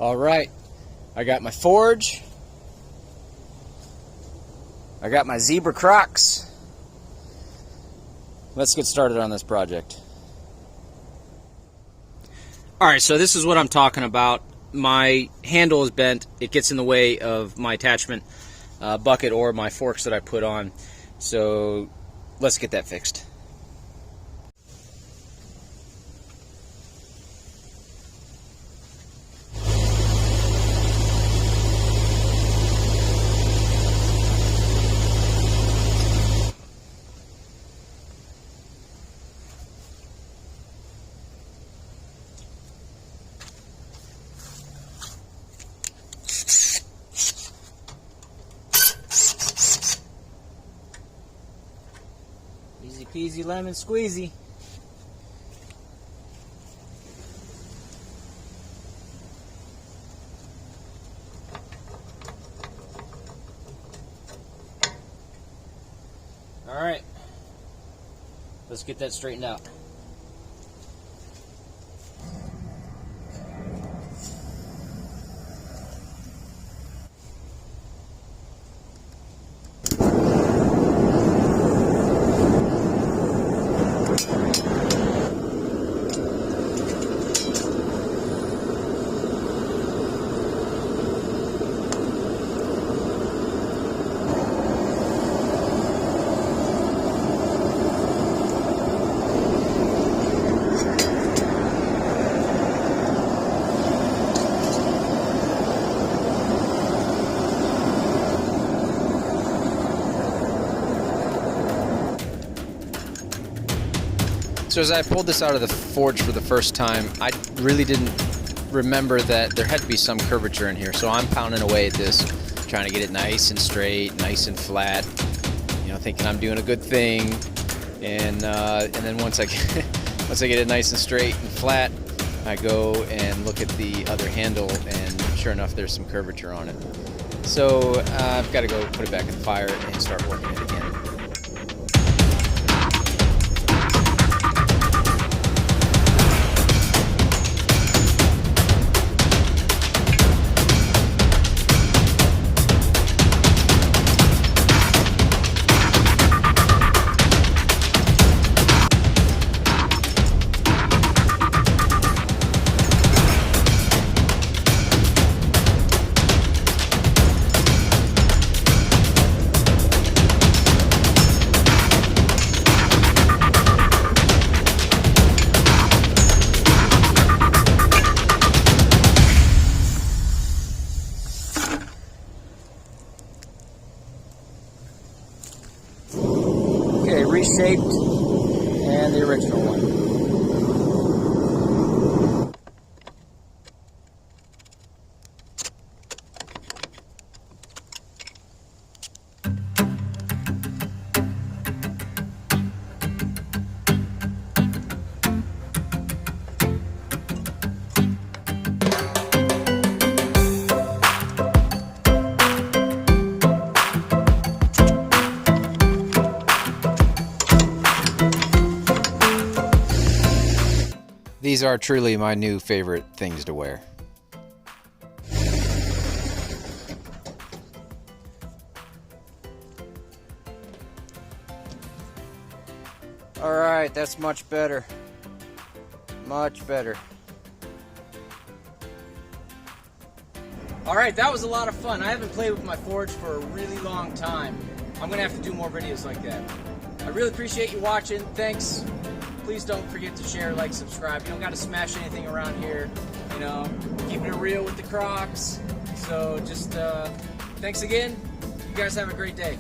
All right, I got my forge. I got my zebra crocs. Let's get started on this project. All right, so this is what I'm talking about. My handle is bent. It gets in the way of my attachment bucket or my forks that I put on. So let's get that fixed. Easy peasy lemon squeezy. All right, let's get that straightened out. So as I pulled this out of the forge for the first time, I really didn't remember that there had to be some curvature in here. So I'm pounding away at this, trying to get it nice and straight, nice and flat, you know, thinking I'm doing a good thing. And then once I get it nice and straight and flat, I go and look at the other handle, and sure enough, there's some curvature on it. So I've got to go put it back in the fire and start working it again. Okay, reshaped, and the original one. These are truly my new favorite things to wear. All right, that's much better. Much better. All right, that was a lot of fun. I haven't played with my forge for a really long time. I'm gonna have to do more videos like that. I really appreciate you watching. Thanks. Please don't forget to share, like, subscribe. You don't got to smash anything around here. You know, keeping it real with the Crocs. So just thanks again. You guys have a great day.